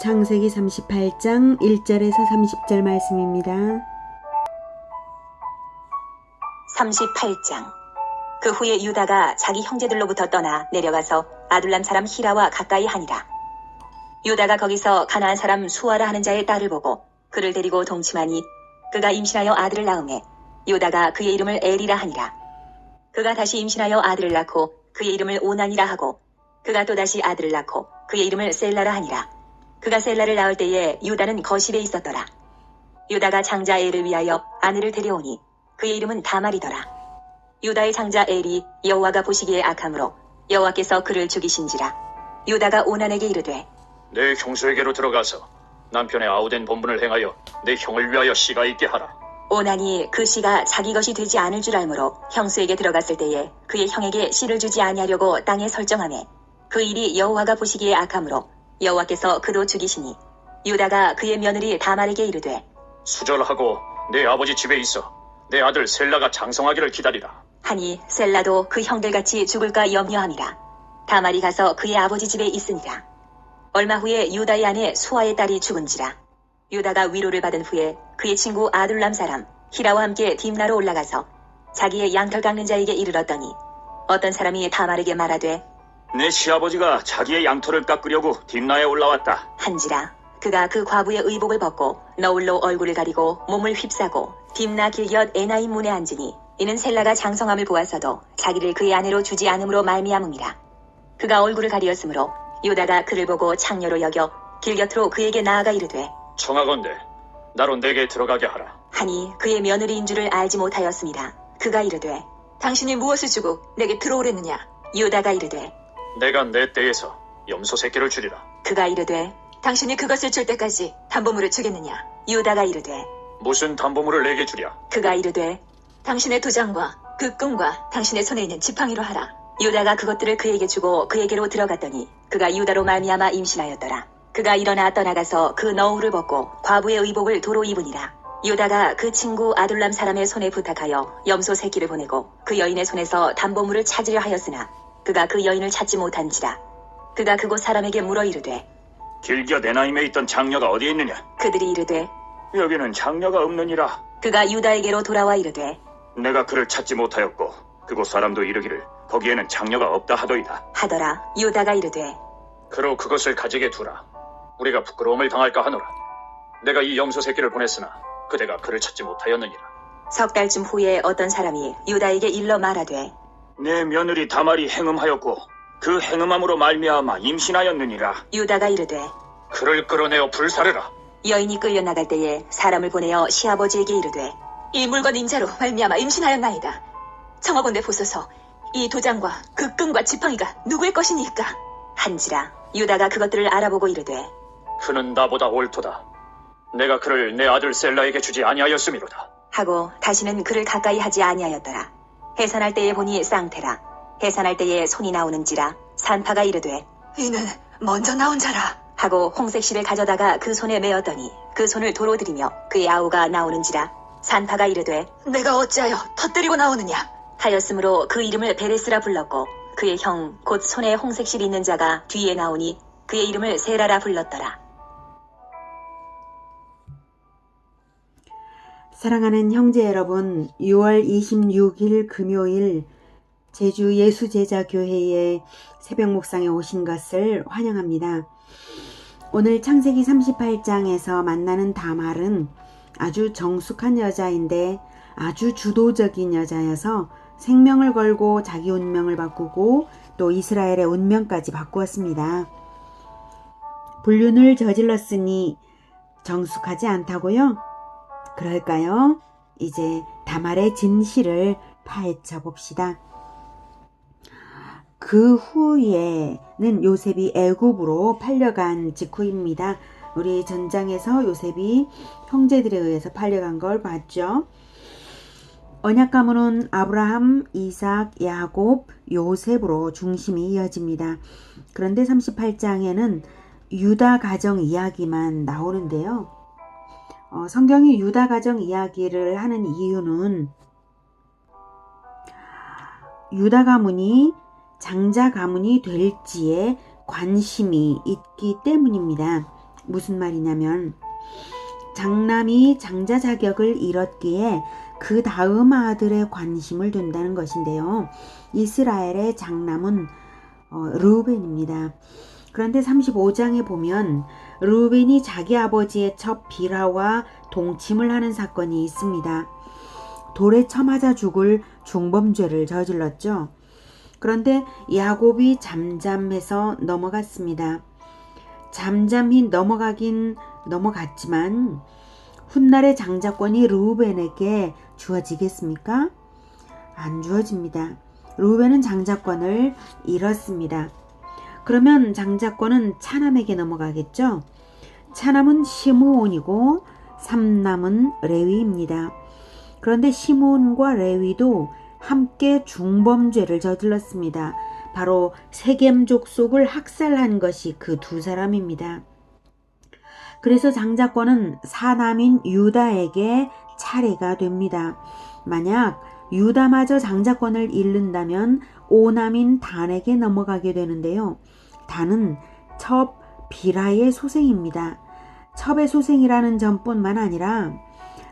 창세기 38장 1절에서 30절 말씀입니다. 38장. 그 후에 유다가 자기 형제들로부터 떠나 내려가서 아둘람 사람 히라와 가까이 하니라. 유다가 거기서 가나안 사람 수아라 하는 자의 딸을 보고 그를 데리고 동침하니 그가 임신하여 아들을 낳음에 유다가 그의 이름을 엘이라 하니라. 그가 다시 임신하여 아들을 낳고 그의 이름을 오난이라 하고 그가 또다시 아들을 낳고 그의 이름을 셀라라 하니라. 그가 셀라를 낳을 때에 유다는 거실에 있었더라. 유다가 장자 엘을 위하여 아내를 데려오니 그의 이름은 다말이더라. 유다의 장자 엘이 여호와가 보시기에 악함으로 여호와께서 그를 죽이신지라. 유다가 오난에게 이르되 내 형수에게로 들어가서 남편의 아우된 본분을 행하여 내 형을 위하여 씨가 있게 하라. 오난이 그 씨가 자기 것이 되지 않을 줄 알므로 형수에게 들어갔을 때에 그의 형에게 씨를 주지 아니하려고 땅에 설정하매 그 일이 여호와가 보시기에 악함으로 여호와께서 그도 죽이시니 유다가 그의 며느리 다말에게 이르되 수절하고 내 아버지 집에 있어 내 아들 셀라가 장성하기를 기다리라. 하니 셀라도 그 형들같이 죽을까 염려함이라. 다말이 가서 그의 아버지 집에 있으니라. 얼마 후에 유다의 아내 수아의 딸이 죽은지라. 유다가 위로를 받은 후에 그의 친구 아둘람 사람 히라와 함께 딥나로 올라가서 자기의 양털 깎는 자에게 이르렀더니 어떤 사람이 다말에게 말하되 내 시아버지가 자기의 양털을 깎으려고 딥나에 올라왔다. 한지라. 그가 그 과부의 의복을 벗고 너울로 얼굴을 가리고 몸을 휩싸고 딥나 길곁 에나임 문에 앉으니 이는 셀라가 장성함을 보았어도 자기를 그의 아내로 주지 않음으로 말미암음이라. 그가 얼굴을 가리었으므로 유다가 그를 보고 창녀로 여겨 길곁으로 그에게 나아가 이르되 청하건대 나로 내게 들어가게 하라. 하니 그의 며느리인 줄을 알지 못하였습니다. 그가 이르되 당신이 무엇을 주고 내게 들어오랬느냐. 유다가 이르되 내가 내 떼에서 염소 새끼를 주리라. 그가 이르되 당신이 그것을 줄 때까지 담보물을 주겠느냐. 유다가 이르되 무슨 담보물을 내게 주랴. 그가 이르되 당신의 도장과 그 끈과 당신의 손에 있는 지팡이로 하라. 유다가 그것들을 그에게 주고 그에게로 들어갔더니 그가 유다로 말미암아 임신하였더라. 그가 일어나 떠나가서 그 너울을 벗고 과부의 의복을 도로 입으니라. 유다가 그 친구 아둘람 사람의 손에 부탁하여 염소 새끼를 보내고 그 여인의 손에서 담보물을 찾으려 하였으나 그가 그 여인을 찾지 못한지라. 그가 그곳 사람에게 물어 이르되 길곁 에나임에 있던 장녀가 어디에 있느냐. 그들이 이르되 여기는 장녀가 없느니라. 그가 유다에게로 돌아와 이르되 내가 그를 찾지 못하였고 그곳 사람도 이르기를 거기에는 장녀가 없다 하더이다. 하더라. 유다가 이르되 그로 그것을 가지게 두라. 우리가 부끄러움을 당할까 하노라. 내가 이 염소 새끼를 보냈으나 그대가 그를 찾지 못하였느니라. 석 달쯤 후에 어떤 사람이 유다에게 일러 말하되 내 며느리 다말이 행음하였고 그 행음함으로 말미암아 임신하였느니라. 유다가 이르되 그를 끌어내어 불사르라. 여인이 끌려나갈 때에 사람을 보내어 시아버지에게 이르되 이 물건 임자로 말미암아 임신하였나이다. 청하건대 보소서 이 도장과 그 끈과 지팡이가 누구의 것이니까. 한지라. 유다가 그것들을 알아보고 이르되 그는 나보다 옳도다. 내가 그를 내 아들 셀라에게 주지 아니하였음이로다. 하고 다시는 그를 가까이 하지 아니하였더라. 해산할 때에 보니 쌍태라. 해산할 때에 손이 나오는지라. 산파가 이르되 이는 먼저 나온 자라 하고 홍색실을 가져다가 그 손에 메었더니 그 손을 도로 들이며 그의 아우가 나오는지라. 산파가 이르되 내가 어찌하여 터뜨리고 나오느냐 하였으므로 그 이름을 베레스라 불렀고 그의 형 곧 손에 홍색실 있는 자가 뒤에 나오니 그의 이름을 세라라 불렀더라. 사랑하는 형제 여러분, 6월 26일 금요일 제주 예수제자교회의 새벽 묵상에 오신 것을 환영합니다. 오늘 창세기 38장에서 만나는 다말은 아주 정숙한 여자인데 아주 주도적인 여자여서 생명을 걸고 자기 운명을 바꾸고 또 이스라엘의 운명까지 바꾸었습니다. 불륜을 저질렀으니 정숙하지 않다고요? 그럴까요? 이제 다말의 진실을 파헤쳐 봅시다. 그 후에는 요셉이 애굽으로 팔려간 직후입니다. 우리 전장에서 요셉이 형제들에 의해서 팔려간 걸 봤죠. 언약 가문은 아브라함, 이삭, 야곱, 요셉으로 중심이 이어집니다. 그런데 38장에는 유다 가정 이야기만 나오는데요. 성경이 유다 가정 이야기를 하는 이유는 유다 가문이 장자 가문이 될지에 관심이 있기 때문입니다. 무슨 말이냐면 장남이 장자 자격을 잃었기에 그 다음 아들의 관심을 둔다는 것인데요. 이스라엘의 장남은 르우벤입니다. 그런데 35장에 보면 르우벤이 자기 아버지의 첩 빌하와 동침을 하는 사건이 있습니다. 돌에 쳐맞아 죽을 중범죄를 저질렀죠. 그런데 야곱이 잠잠해서 넘어갔습니다. 잠잠히 넘어가긴 넘어갔지만 훗날의 장자권이 르우벤에게 주어지겠습니까? 안 주어집니다. 르우벤은 장자권을 잃었습니다. 그러면 장자권은 차남에게 넘어가겠죠? 차남은 시므온이고 삼남은 레위입니다. 그런데 시므온과 레위도 함께 중범죄를 저질렀습니다. 바로 세겜 족속을 학살한 것이 그 두 사람입니다. 그래서 장자권은 사남인 유다에게 차례가 됩니다. 만약 유다마저 장자권을 잃는다면 오남인 단에게 넘어가게 되는데요. 단은 첩 비라의 소생입니다. 첩의 소생이라는 점뿐만 아니라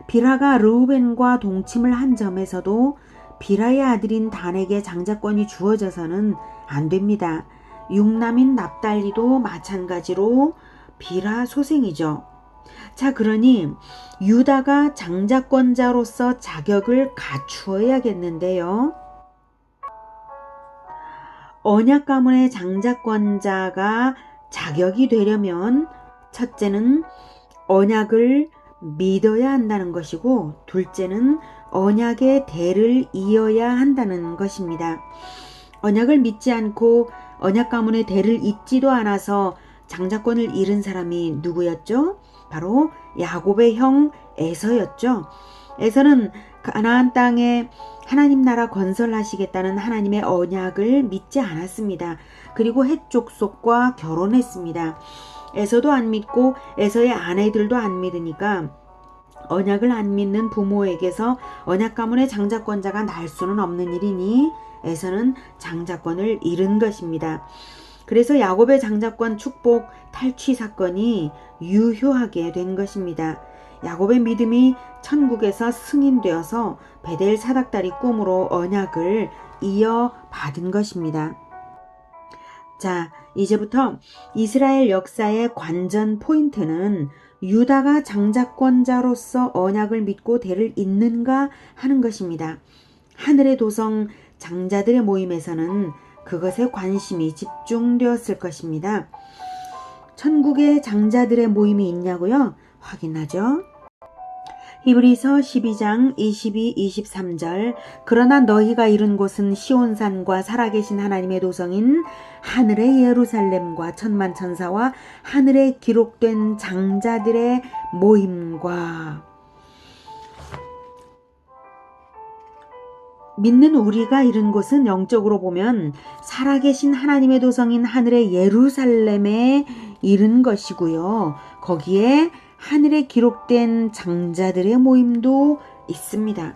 비라가 르우벤과 동침을 한 점에서도 비라의 아들인 단에게 장자권이 주어져서는 안 됩니다. 육남인 납달리도 마찬가지로 비라 소생이죠. 자, 그러니 유다가 장자권자로서 자격을 갖추어야겠는데요. 언약 가문의 장자권자가 자격이 되려면 첫째는 언약을 믿어야 한다는 것이고, 둘째는 언약의 대를 이어야 한다는 것입니다. 언약을 믿지 않고 언약 가문의 대를 잇지도 않아서 장자권을 잃은 사람이 누구였죠? 바로 야곱의 형 에서였죠. 에서는 가나안 땅에 하나님 나라 건설하시겠다는 하나님의 언약을 믿지 않았습니다. 그리고 헷 족속과 결혼했습니다. 에서도 안 믿고 에서의 아내들도 안 믿으니까 언약을 안 믿는 부모에게서 언약 가문의 장자권자가 날 수는 없는 일이니 에서는 장자권을 잃은 것입니다. 그래서 야곱의 장자권 축복 탈취 사건이 유효하게 된 것입니다. 야곱의 믿음이 천국에서 승인되어서 베델 사닥다리 꿈으로 언약을 이어받은 것입니다. 자, 이제부터 이스라엘 역사의 관전 포인트는 유다가 장자권자로서 언약을 믿고 대를 잇는가 하는 것입니다. 하늘의 도성 장자들의 모임에서는 그것에 관심이 집중되었을 것입니다. 천국의 장자들의 모임이 있냐고요? 확인하죠. 히브리서 12장 22, 23절 그러나 너희가 이룬 곳은 시온산과 살아계신 하나님의 도성인 하늘의 예루살렘과 천만 천사와 하늘에 기록된 장자들의 모임과 믿는 우리가 이룬 곳은 영적으로 보면 살아계신 하나님의 도성인 하늘의 예루살렘에 이른 것이고요. 거기에 하늘에 기록된 장자들의 모임도 있습니다.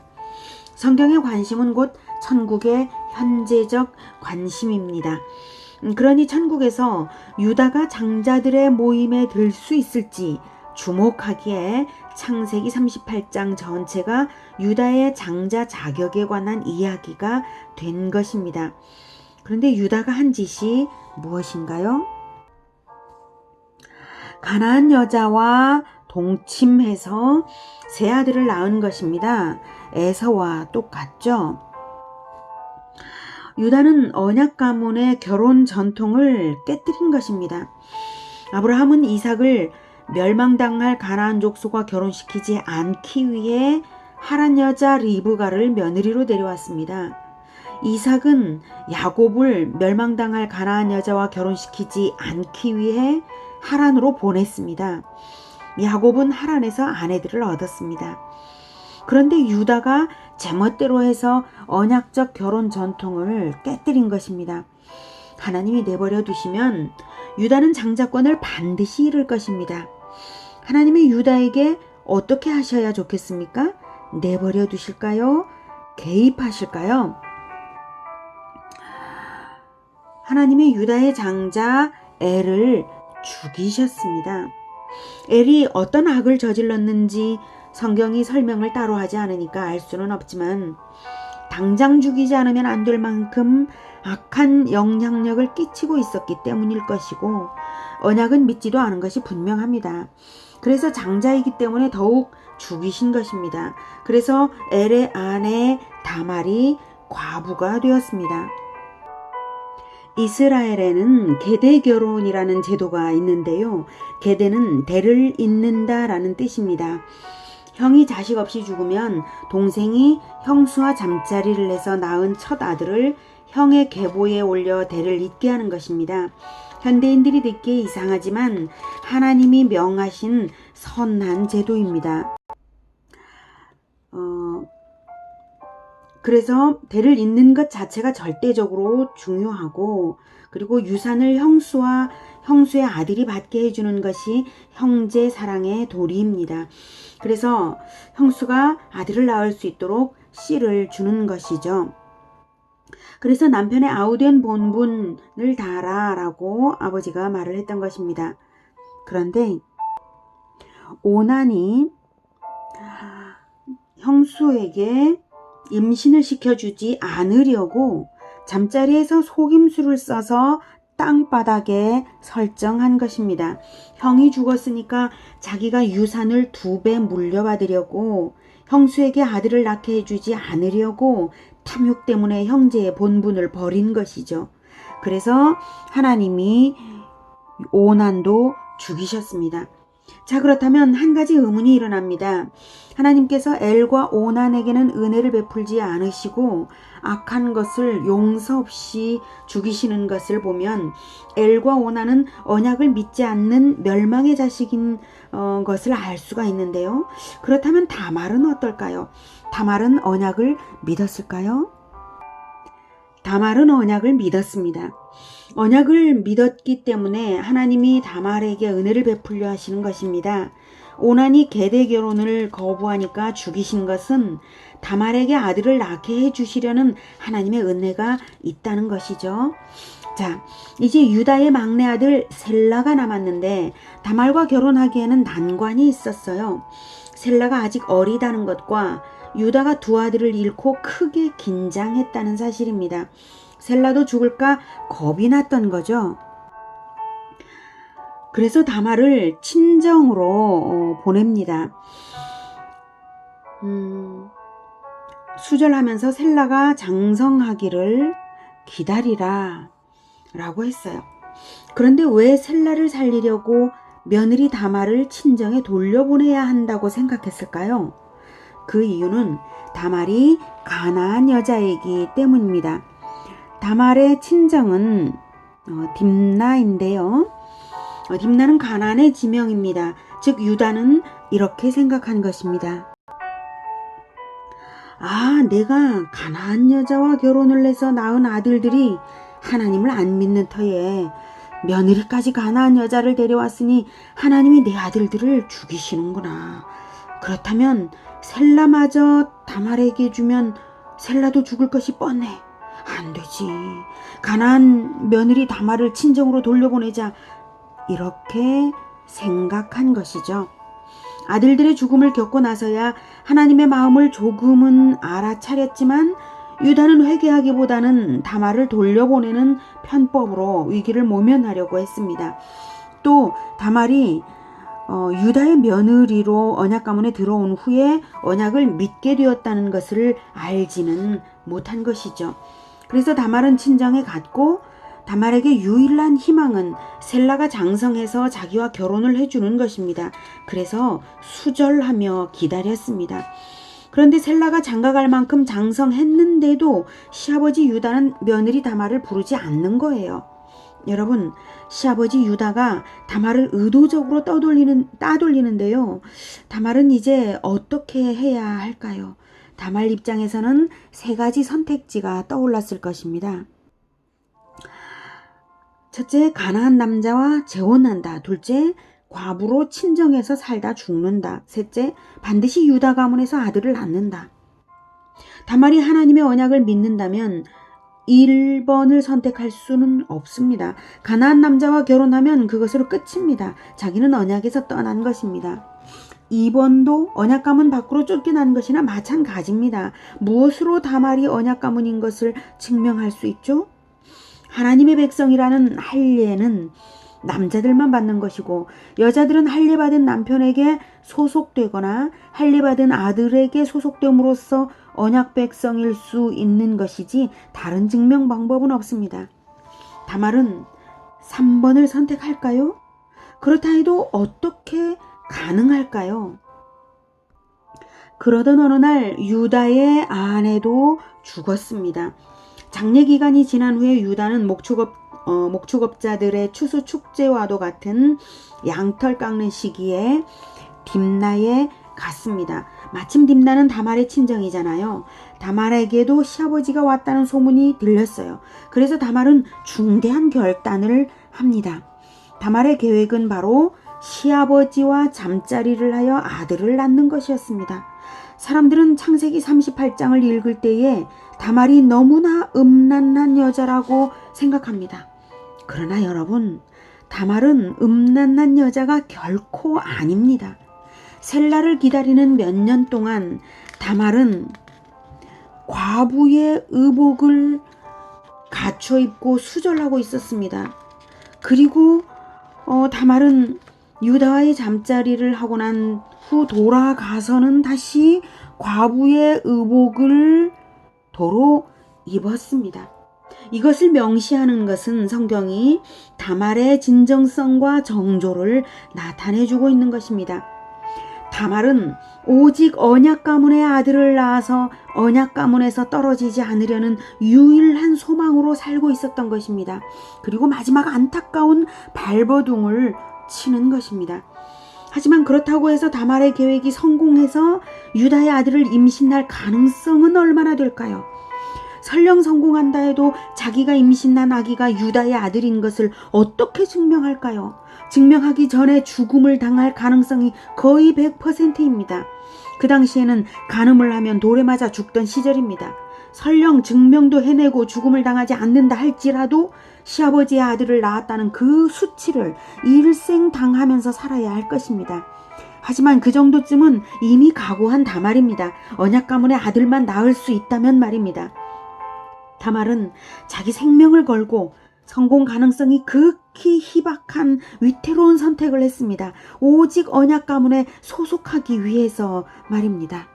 성경의 관심은 곧 천국의 현재적 관심입니다. 그러니 천국에서 유다가 장자들의 모임에 들 수 있을지 주목하기에 창세기 38장 전체가 유다의 장자 자격에 관한 이야기가 된 것입니다. 그런데 유다가 한 짓이 무엇인가요? 가나안 여자와 동침해서 세 아들을 낳은 것입니다. 에서와 똑같죠. 유다는 언약 가문의 결혼 전통을 깨뜨린 것입니다. 아브라함은 이삭을 멸망당할 가나안 족속과 결혼시키지 않기 위해 하란 여자 리브가를 며느리로 데려왔습니다. 이삭은 야곱을 멸망당할 가나안 여자와 결혼시키지 않기 위해 하란으로 보냈습니다. 야곱은 하란에서 아내들을 얻었습니다. 그런데 유다가 제멋대로 해서 언약적 결혼 전통을 깨뜨린 것입니다. 하나님이 내버려 두시면 유다는 장자권을 반드시 잃을 것입니다. 하나님이 유다에게 어떻게 하셔야 좋겠습니까? 내버려 두실까요? 개입하실까요? 하나님이 유다의 장자 엘을 죽이셨습니다. 엘이 어떤 악을 저질렀는지 성경이 설명을 따로 하지 않으니까 알 수는 없지만 당장 죽이지 않으면 안 될 만큼 악한 영향력을 끼치고 있었기 때문일 것이고 언약은 믿지도 않은 것이 분명합니다. 그래서 장자이기 때문에 더욱 죽이신 것입니다. 그래서 엘의 아내 다말이 과부가 되었습니다. 이스라엘에는 계대 결혼이라는 제도가 있는데요. 계대는 대를 잇는다라는 뜻입니다. 형이 자식 없이 죽으면 동생이 형수와 잠자리를 해서 낳은 첫 아들을 형의 계보에 올려 대를 잇게 하는 것입니다. 현대인들이 듣기에 이상하지만 하나님이 명하신 선한 제도입니다. 그래서 대를 잇는 것 자체가 절대적으로 중요하고 그리고 유산을 형수의 아들이 받게 해주는 것이 형제 사랑의 도리입니다. 그래서 형수가 아들을 낳을 수 있도록 씨를 주는 것이죠. 그래서 남편의 아우된 본분을 다하라라고 아버지가 말을 했던 것입니다. 그런데 오난이 형수에게 임신을 시켜주지 않으려고 잠자리에서 속임수를 써서 땅바닥에 설정한 것입니다. 형이 죽었으니까 자기가 유산을 2배 물려받으려고 형수에게 아들을 낳게 해주지 않으려고 탐욕 때문에 형제의 본분을 버린 것이죠. 그래서 하나님이 오난도 죽이셨습니다. 자, 그렇다면 한 가지 의문이 일어납니다. 하나님께서 엘과 오난에게는 은혜를 베풀지 않으시고 악한 것을 용서 없이 죽이시는 것을 보면 엘과 오난은 언약을 믿지 않는 멸망의 자식인 것을 알 수가 있는데요. 그렇다면 다말은 어떨까요? 다말은 언약을 믿었을까요? 다말은 언약을 믿었습니다. 언약을 믿었기 때문에 하나님이 다말에게 은혜를 베풀려 하시는 것입니다. 오난이 계대 결혼을 거부하니까 죽이신 것은 다말에게 아들을 낳게 해주시려는 하나님의 은혜가 있다는 것이죠. 자, 이제 유다의 막내 아들 셀라가 남았는데 다말과 결혼하기에는 난관이 있었어요. 셀라가 아직 어리다는 것과 유다가 2 아들을 잃고 크게 긴장했다는 사실입니다. 셀라도 죽을까 겁이 났던 거죠. 그래서 다말을 친정으로 보냅니다. 수절하면서 셀라가 장성하기를 기다리라 라고 했어요. 그런데 왜 셀라를 살리려고 며느리 다말을 친정에 돌려보내야 한다고 생각했을까요? 그 이유는 다말이 가나안 여자이기 때문입니다. 다말의 친정은 딥나인데요. 딥나는 가나안의 지명입니다. 즉 유다는 이렇게 생각한 것입니다. 아, 내가 가나안 여자와 결혼을 해서 낳은 아들들이 하나님을 안 믿는 터에 며느리까지 가나안 여자를 데려왔으니 하나님이 내 아들들을 죽이시는구나. 그렇다면 셀라마저 다말에게 주면 셀라도 죽을 것이 뻔해. 안 되지. 가나안 며느리 다말을 친정으로 돌려보내자. 이렇게 생각한 것이죠. 아들들의 죽음을 겪고 나서야 하나님의 마음을 조금은 알아차렸지만 유다는 회개하기보다는 다말을 돌려보내는 편법으로 위기를 모면하려고 했습니다. 또 다말이 유다의 며느리로 언약 가문에 들어온 후에 언약을 믿게 되었다는 것을 알지는 못한 것이죠. 그래서 다말은 친정에 갔고 다말에게 유일한 희망은 셀라가 장성해서 자기와 결혼을 해주는 것입니다. 그래서 수절하며 기다렸습니다. 그런데 셀라가 장가갈 만큼 장성했는데도 시아버지 유다는 며느리 다말을 부르지 않는 거예요. 여러분, 시아버지 유다가 다말을 의도적으로 따돌리는데요. 다말은 이제 어떻게 해야 할까요? 다말 입장에서는 3가지 선택지가 떠올랐을 것입니다. 첫째, 가나안 남자와 재혼한다. 둘째, 과부로 친정에서 살다 죽는다. 셋째, 반드시 유다 가문에서 아들을 낳는다. 다말이 하나님의 언약을 믿는다면 1번을 선택할 수는 없습니다. 가나안 남자와 결혼하면 그것으로 끝입니다. 자기는 언약에서 떠난 것입니다. 2번도 언약 가문 밖으로 쫓겨난 것이나 마찬가지입니다. 무엇으로 다말이 언약 가문인 것을 증명할 수 있죠? 하나님의 백성이라는 할례는 남자들만 받는 것이고 여자들은 할례 받은 남편에게 소속되거나 할례 받은 아들에게 소속됨으로써 언약 백성일 수 있는 것이지 다른 증명 방법은 없습니다. 다말은 3번을 선택할까요? 그렇다 해도 어떻게 가능할까요? 그러던 어느 날 유다의 아내도 죽었습니다. 장례 기간이 지난 후에 유다는 목축업자들의 추수 축제와도 같은 양털 깎는 시기에 딥나에 갔습니다. 마침 딥나는 다말의 친정이잖아요. 다말에게도 시아버지가 왔다는 소문이 들렸어요. 그래서 다말은 중대한 결단을 합니다. 다말의 계획은 바로 시아버지와 잠자리를 하여 아들을 낳는 것이었습니다. 사람들은 창세기 38장을 읽을 때에 다말이 너무나 음란한 여자라고 생각합니다. 그러나 여러분, 다말은 음란한 여자가 결코 아닙니다. 셀라를 기다리는 몇 년 동안 다말은 과부의 의복을 갖춰 입고 수절하고 있었습니다. 그리고 다말은 유다와의 잠자리를 하고 난 후 돌아가서는 다시 과부의 의복을 도로 입었습니다. 이것을 명시하는 것은 성경이 다말의 진정성과 정조를 나타내주고 있는 것입니다. 다말은 오직 언약 가문의 아들을 낳아서 언약 가문에서 떨어지지 않으려는 유일한 소망으로 살고 있었던 것입니다. 그리고 마지막 안타까운 발버둥을 치는 것입니다. 하지만 그렇다고 해서 다말의 계획이 성공해서 유다의 아들을 임신할 가능성은 얼마나 될까요? 설령 성공한다 해도 자기가 임신한 아기가 유다의 아들인 것을 어떻게 증명할까요? 증명하기 전에 죽음을 당할 가능성이 거의 100%입니다. 그 당시에는 간음을 하면 돌에 맞아 죽던 시절입니다. 설령 증명도 해내고 죽음을 당하지 않는다 할지라도 시아버지의 아들을 낳았다는 그 수치를 일생 당하면서 살아야 할 것입니다. 하지만 그 정도쯤은 이미 각오한 다말입니다. 언약 가문의 아들만 낳을 수 있다면 말입니다. 다말은 자기 생명을 걸고 성공 가능성이 극히 희박한 위태로운 선택을 했습니다. 오직 언약 가문에 소속하기 위해서 말입니다.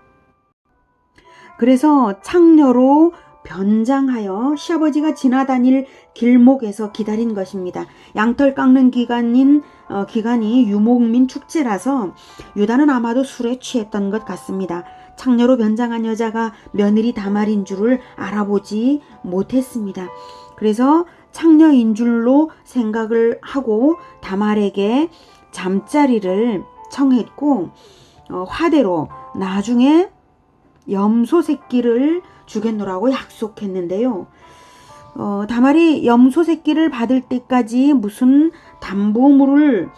그래서 창녀로 변장하여 시아버지가 지나다닐 길목에서 기다린 것입니다. 양털 깎는 기간이 유목민 축제라서 유다는 아마도 술에 취했던 것 같습니다. 창녀로 변장한 여자가 며느리 다말인 줄을 알아보지 못했습니다. 그래서 창녀인 줄로 생각을 하고 다말에게 잠자리를 청했고 화대로 나중에 염소 새끼를 주겠노라고 약속했는데요. 다말이 염소 새끼를 받을 때까지 무슨 담보물을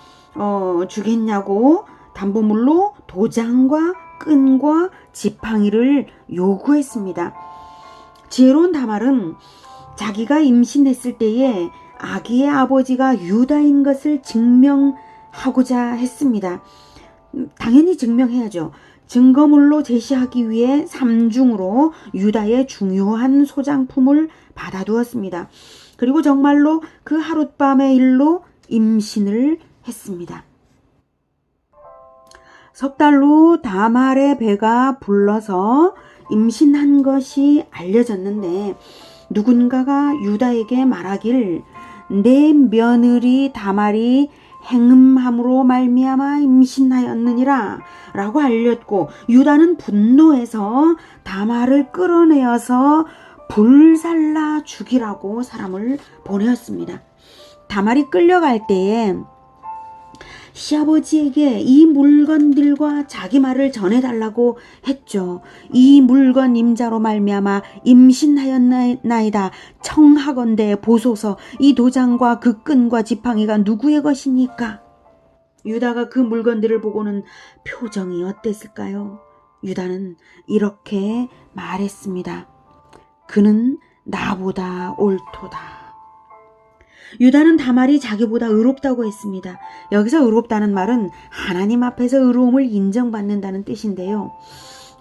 주겠냐고 담보물로 도장과 끈과 지팡이를 요구했습니다. 지혜로운 다말은 자기가 임신했을 때에 아기의 아버지가 유다인 것을 증명하고자 했습니다. 당연히 증명해야죠. 증거물로 제시하기 위해 삼중으로 유다의 중요한 소장품을 받아두었습니다. 그리고 정말로 그 하룻밤의 일로 임신을 했습니다. 석 달 후 다말의 배가 불러서 임신한 것이 알려졌는데 누군가가 유다에게 말하길 내 며느리 다말이 행음함으로 말미암아 임신하였느니라 라고 알렸고 유다는 분노해서 다말을 끌어내어서 불살라 죽이라고 사람을 보내었습니다. 다말이 끌려갈 때에 시아버지에게 이 물건들과 자기 말을 전해달라고 했죠. 이 물건 임자로 말미암아 임신하였나이다. 청하건대 보소서. 이 도장과 그 끈과 지팡이가 누구의 것이니까? 유다가 그 물건들을 보고는 표정이 어땠을까요? 유다는 이렇게 말했습니다. 그는 나보다 옳도다. 유다는 다말이 자기보다 의롭다고 했습니다. 여기서 의롭다는 말은 하나님 앞에서 의로움을 인정받는다는 뜻인데요.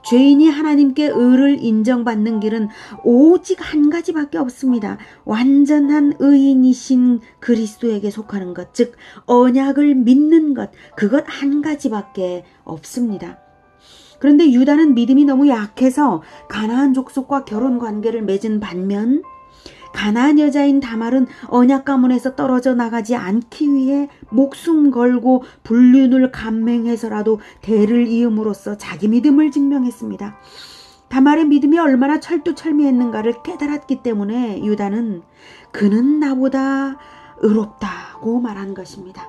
죄인이 하나님께 의를 인정받는 길은 오직 한 가지밖에 없습니다. 완전한 의인이신 그리스도에게 속하는 것, 즉 언약을 믿는 것, 그것 한 가지밖에 없습니다. 그런데 유다는 믿음이 너무 약해서 가나안 족속과 결혼 관계를 맺은 반면 가나안 여자인 다말은 언약 가문에서 떨어져 나가지 않기 위해 목숨 걸고 불륜을 감행해서라도 대를 이음으로써 자기 믿음을 증명했습니다. 다말의 믿음이 얼마나 철두철미했는가를 깨달았기 때문에 유다는 그는 나보다 의롭다고 말한 것입니다.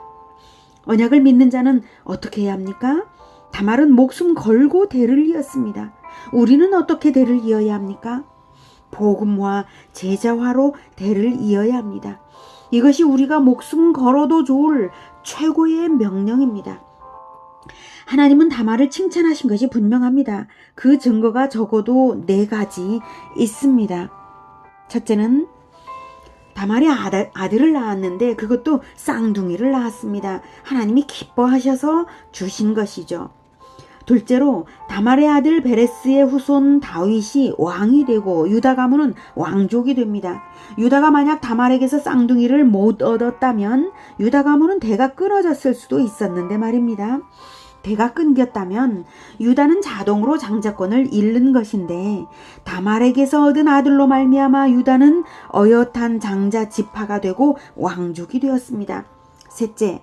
언약을 믿는 자는 어떻게 해야 합니까? 다말은 목숨 걸고 대를 이었습니다. 우리는 어떻게 대를 이어야 합니까? 복음화, 제자화로 대를 이어야 합니다. 이것이 우리가 목숨 걸어도 좋을 최고의 명령입니다. 하나님은 다말을 칭찬하신 것이 분명합니다. 그 증거가 적어도 4가지 있습니다. 첫째는 다말이 아들을 낳았는데 그것도 쌍둥이를 낳았습니다. 하나님이 기뻐하셔서 주신 것이죠. 둘째로 다말의 아들 베레스의 후손 다윗이 왕이 되고 유다 가문은 왕족이 됩니다. 유다가 만약 다말에게서 쌍둥이를 못 얻었다면 유다 가문은 대가 끊어졌을 수도 있었는데 말입니다. 대가 끊겼다면 유다는 자동으로 장자권을 잃는 것인데 다말에게서 얻은 아들로 말미암아 유다는 어엿한 장자 지파가 되고 왕족이 되었습니다. 셋째,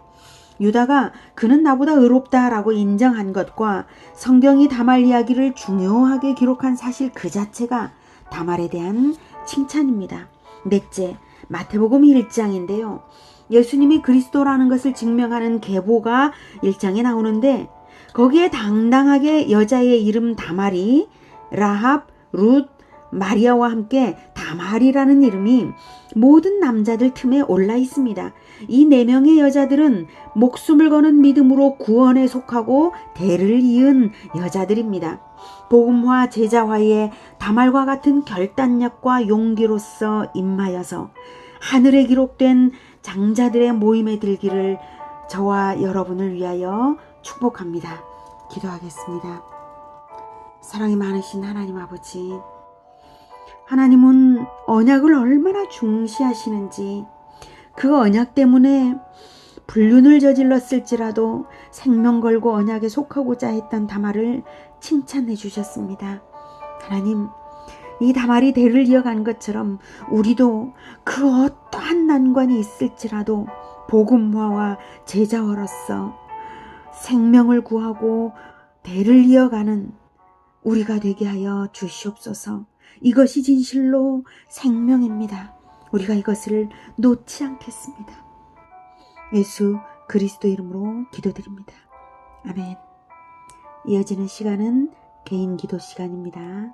유다가 그는 나보다 의롭다라고 인정한 것과 성경이 다말 이야기를 중요하게 기록한 사실 그 자체가 다말에 대한 칭찬입니다. 넷째, 마태복음 1장인데요. 예수님이 그리스도라는 것을 증명하는 계보가 1장에 나오는데 거기에 당당하게 여자의 이름 다말이 라합, 룻, 마리아와 함께 다말이라는 이름이 모든 남자들 틈에 올라 있습니다. 이 4명의 여자들은 목숨을 거는 믿음으로 구원에 속하고 대를 이은 여자들입니다. 복음화 제자화에 다말과 같은 결단력과 용기로서 임하여서 하늘에 기록된 장자들의 모임에 들기를 저와 여러분을 위하여 축복합니다. 기도하겠습니다. 사랑이 많으신 하나님 아버지, 하나님은 언약을 얼마나 중시하시는지 그 언약 때문에 불륜을 저질렀을지라도 생명 걸고 언약에 속하고자 했던 다말을 칭찬해 주셨습니다. 하나님, 이 다말이 대를 이어간 것처럼 우리도 그 어떠한 난관이 있을지라도 복음화와 제자화로서 생명을 구하고 대를 이어가는 우리가 되게 하여 주시옵소서. 이것이 진실로 생명입니다. 우리가 이것을 놓지 않겠습니다. 예수 그리스도 이름으로 기도드립니다. 아멘. 이어지는 시간은 개인 기도 시간입니다.